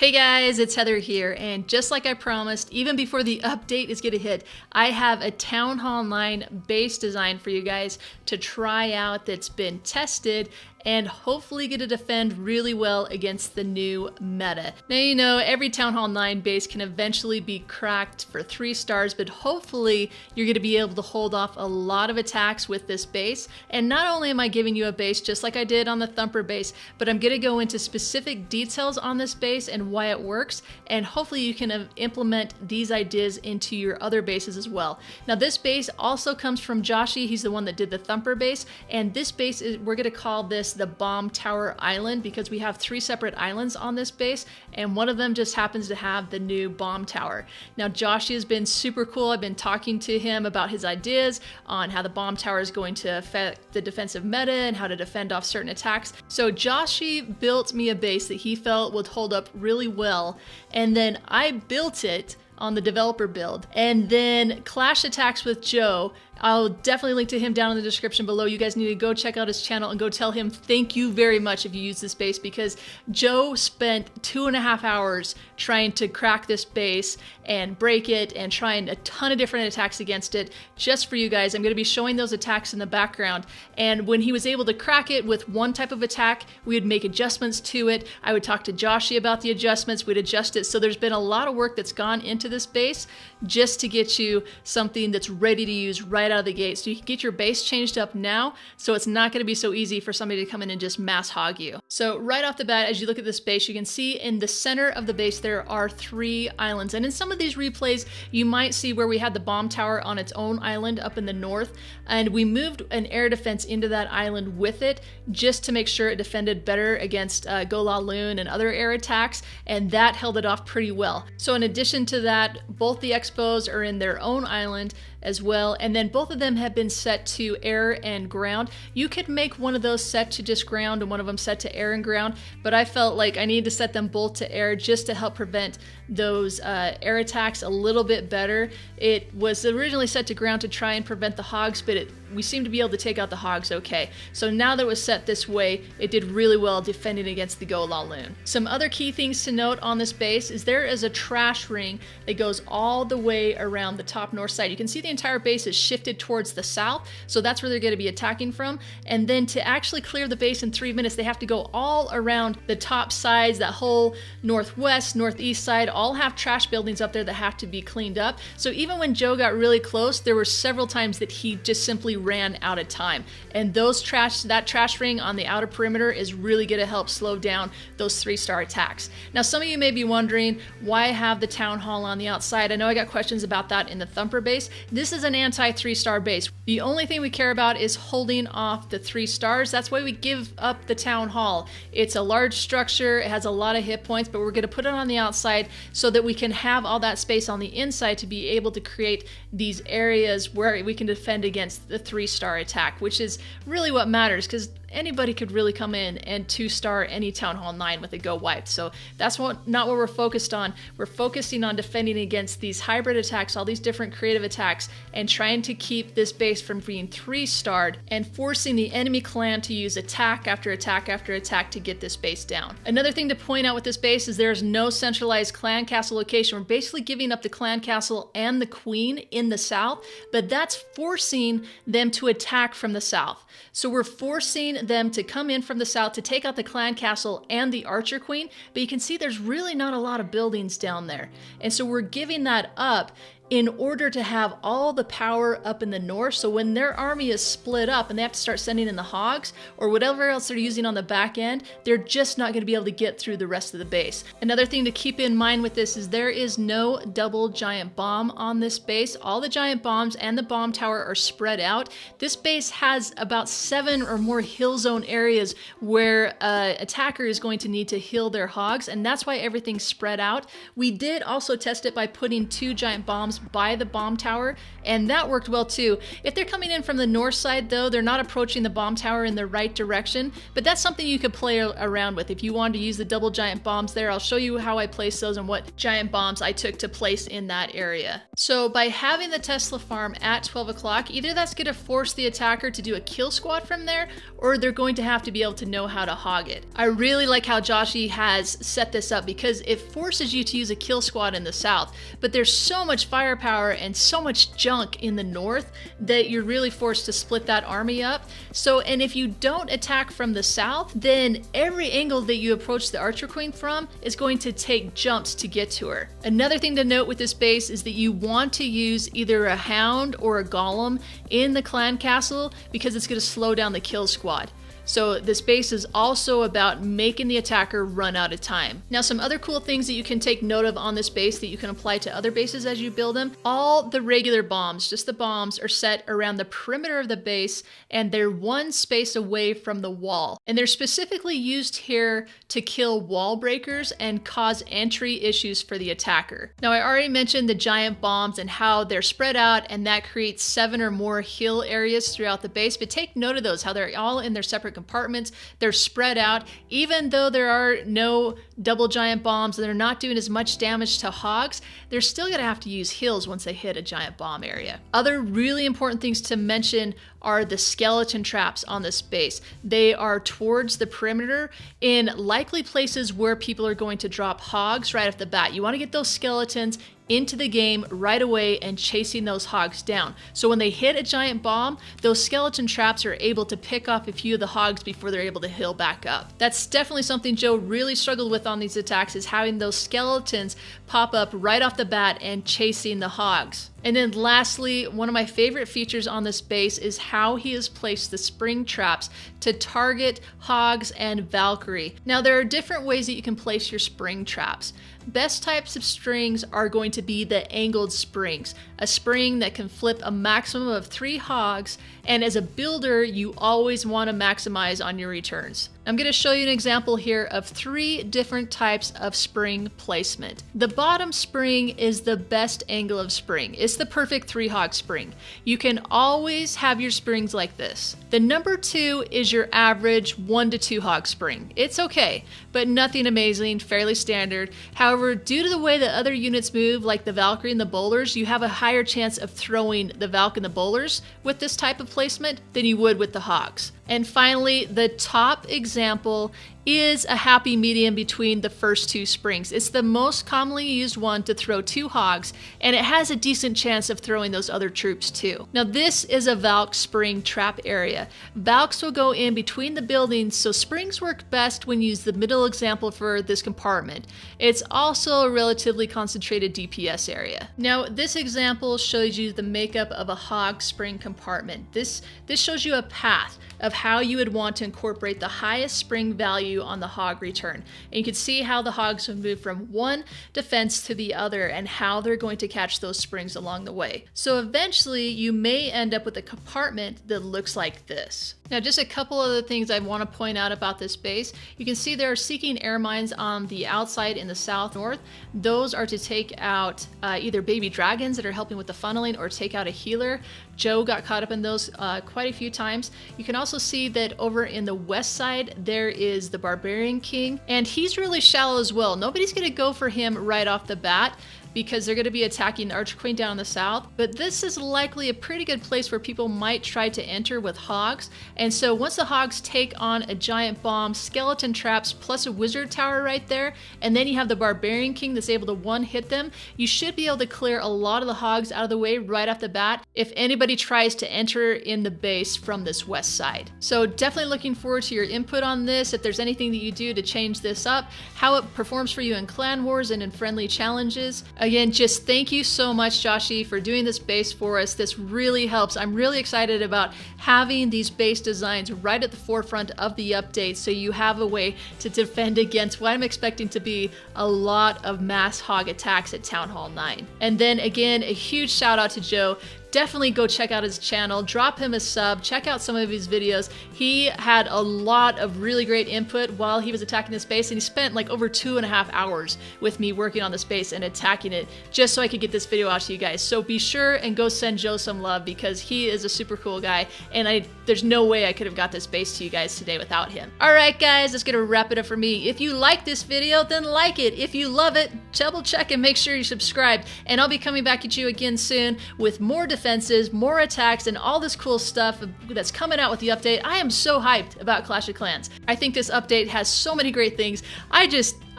Hey guys, it's Heather here, and just like I promised, even before the update is gonna hit, I have a Town Hall 9 base design for you guys to try out that's been tested and hopefully get to defend really well against the new meta. Now you know, every Town Hall 9 base can eventually be cracked for 3 stars, but hopefully you're gonna be able to hold off a lot of attacks with this base. And not only am I giving you a base just like I did on the Thumper base, but I'm gonna go into specific details on this base and why it works, and hopefully you can implement these ideas into your other bases as well. Now this base also comes from Joshy. He's the one that did the Thumper base, and this base is, we're gonna call this the Bomb Tower Island because we have 3 separate islands on this base, and one of them just happens to have the new bomb tower. Now Joshy has been super cool. I've been talking to him about his ideas on how the bomb tower is going to affect the defensive meta and how to defend off certain attacks. So Joshy built me a base that he felt would hold up really well, and then I built it on the developer build. And then Clash Attacks with Joe, I'll definitely link to him down in the description below. You guys need to go check out his channel and go tell him thank you very much if you use this base, because Joe spent 2.5 hours trying to crack this base and break it and trying a ton of different attacks against it just for you guys. I'm going to be showing those attacks in the background. And when he was able to crack it with one type of attack, we would make adjustments to it. I would talk to Joshy about the adjustments. We'd adjust it. So there's been a lot of work that's gone into this base just to get you something that's ready to use right out of the gate. So you can get your base changed up now, so it's not going to be so easy for somebody to come in and just mass hog you. So right off the bat, as you look at this base, you can see in the center of the base there are 3 islands. And in some of these replays, you might see where we had the bomb tower on its own island up in the north, and we moved an air defense into that island with it just to make sure it defended better against Go La Loon and other air attacks, and that held it off pretty well. So in addition to that, both the expos are in their own island as well, and then both of them have been set to air and ground. You could make one of those set to just ground and one of them set to air and ground, but I felt like I needed to set them both to air just to help prevent those air attacks a little bit better. It was originally set to ground to try and prevent the hogs, but we seem to be able to take out the hogs okay. So now that it was set this way, it did really well defending against the Go La Loon. Some other key things to note on this base is there is a trash ring that goes all the way around the top north side. You can see the entire base is shifted towards the south, so that's where they're going to be attacking from. And then to actually clear the base in 3 minutes, they have to go all around the top sides. That whole northwest, northeast side all have trash buildings up there that have to be cleaned up. So even when Joe got really close, there were several times that he just simply ran out of time. And that trash ring on the outer perimeter is really going to help slow down those 3-star attacks. Now some of you may be wondering why I have the Town Hall on the outside. I know I got questions about that in the Thumper base. This is an anti-3-star base. The only thing we care about is holding off the 3 stars. That's why we give up the Town Hall. It's a large structure, it has a lot of hit points, but we're going to put it on the outside so that we can have all that space on the inside to be able to create these areas where we can defend against the 3-star attack, which is really what matters, because anybody could really come in and 2-star any Town Hall 9 with a go wipe. So that's not what we're focused on. We're focusing on defending against these hybrid attacks, all these different creative attacks, and trying to keep this base from being 3-starred and forcing the enemy clan to use attack after attack after attack to get this base down. Another thing to point out with this base is there's no centralized clan castle location. We're basically giving up the clan castle and the queen in the south, but that's forcing them to attack from the south. So we're forcing them to come in from the south to take out the clan castle and the archer queen, but you can see there's really not a lot of buildings down there. And so we're giving that up in order to have all the power up in the north, so when their army is split up and they have to start sending in the hogs or whatever else they're using on the back end, they're just not going to be able to get through the rest of the base. Another thing to keep in mind with this is there is no double giant bomb on this base. All the giant bombs and the bomb tower are spread out. This base has about 7 or more hill zone areas where an attacker is going to need to heal their hogs, and that's why everything's spread out. We did also test it by putting 2 giant bombs by the bomb tower, and that worked well too. If they're coming in from the north side though, they're not approaching the bomb tower in the right direction, but that's something you could play around with. If you wanted to use the double giant bombs there, I'll show you how I placed those and what giant bombs I took to place in that area. So by having the Tesla farm at 12 o'clock, either that's going to force the attacker to do a kill squad from there, or they're going to have to be able to know how to hog it. I really like how Joshy has set this up because it forces you to use a kill squad in the south, but there's so much firepower and so much junk in the north that you're really forced to split that army up. So, and if you don't attack from the south, then every angle that you approach the Archer Queen from is going to take jumps to get to her. Another thing to note with this base is that you want to use either a Hound or a Golem in the clan castle because it's going to slow down the kill squad. So this base is also about making the attacker run out of time. Now, some other cool things that you can take note of on this base that you can apply to other bases as you build them. All the regular bombs, just the bombs, are set around the perimeter of the base, and they're one space away from the wall. And they're specifically used here to kill wall breakers and cause entry issues for the attacker. Now, I already mentioned the giant bombs and how they're spread out, and that creates 7 or more hill areas throughout the base, but take note of those, how they're all in their separate compartments. They're spread out. Even though there are no double giant bombs and they're not doing as much damage to hogs, they're still going to have to use hills once they hit a giant bomb area. Other really important things to mention are the skeleton traps on this base. They are towards the perimeter in likely places where people are going to drop hogs right off the bat. You want to get those skeletons into the game right away and chasing those hogs down. So when they hit a giant bomb, those skeleton traps are able to pick off a few of the hogs before they're able to heal back up. That's definitely something Joe really struggled with on these attacks, is having those skeletons pop up right off the bat and chasing the hogs. And then lastly, one of my favorite features on this base is how he has placed the spring traps to target hogs and Valkyrie. Now, there are different ways that you can place your spring traps. Best types of springs are going to be the angled springs, a spring that can flip a maximum of 3 hogs, and as a builder, you always want to maximize on your returns. I'm going to show you an example here of 3 different types of spring placement. The bottom spring is the best angle of spring. It's the perfect 3-hog spring. You can always have your springs like this. The number 2 is your average 1 to 2 hog spring. It's okay, but nothing amazing, fairly standard. However, due to the way that other units move, like the Valkyrie and the bowlers, you have a higher chance of throwing the Valk and the bowlers with this type of placement than you would with the hogs. And finally, the top example is a happy medium between the first 2 springs. It's the most commonly used one to throw 2 hogs, and it has a decent chance of throwing those other troops too. Now, this is a Valk spring trap area. Valks will go in between the buildings, so springs work best when you use the middle example for this compartment. It's also a relatively concentrated DPS area. Now, this example shows you the makeup of a hog spring compartment. This shows you a path of how you would want to incorporate the highest spring value on the hog return. And you can see how the hogs would move from one defense to the other and how they're going to catch those springs along the way. So eventually you may end up with a compartment that looks like this. Now, just a couple other things I want to point out about this base. You can see there are seeking air mines on the outside in the south-north. Those are to take out either baby dragons that are helping with the funneling or take out a healer. Joe got caught up in those quite a few times. You can also see that over in the west side, there is the Barbarian King, and he's really shallow as well. Nobody's going to go for him right off the bat because they're going to be attacking the Archer Queen down in the south, but this is likely a pretty good place where people might try to enter with hogs. And so once the hogs take on a giant bomb, skeleton traps, plus a wizard tower right there, and then you have the Barbarian King that's able to one-hit them, you should be able to clear a lot of the hogs out of the way right off the bat if anybody tries to enter in the base from this west side. So definitely looking forward to your input on this, if there's anything that you do to change this up, how it performs for you in clan wars and in friendly challenges. Again, just thank you so much, Joshy, for doing this base for us. This really helps. I'm really excited about having these base designs right at the forefront of the update so you have a way to defend against what I'm expecting to be a lot of mass hog attacks at Town Hall 9. And then again, a huge shout out to Joe. definitely go check out his channel, drop him a sub, check out some of his videos. He had a lot of really great input while he was attacking this base, and he spent like over 2.5 hours with me working on this base and attacking it just so I could get this video out to you guys. So be sure and go send Joe some love, because he is a super cool guy, and there's no way I could have got this base to you guys today without him. Alright guys, that's gonna wrap it up for me. If you like this video, then like it. If you love it, double check and make sure you subscribe. And I'll be coming back at you again soon with more defenses, more attacks, and all this cool stuff that's coming out with the update. I am so hyped about Clash of Clans. I think this update has so many great things. I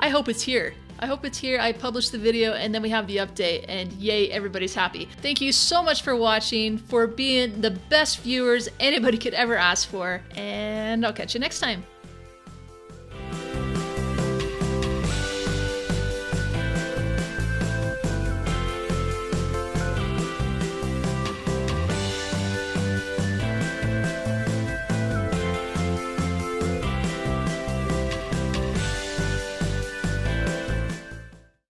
hope it's here. I hope it's here. I published the video and then we have the update, and yay, everybody's happy. Thank you so much for watching, for being the best viewers anybody could ever ask for, and I'll catch you next time.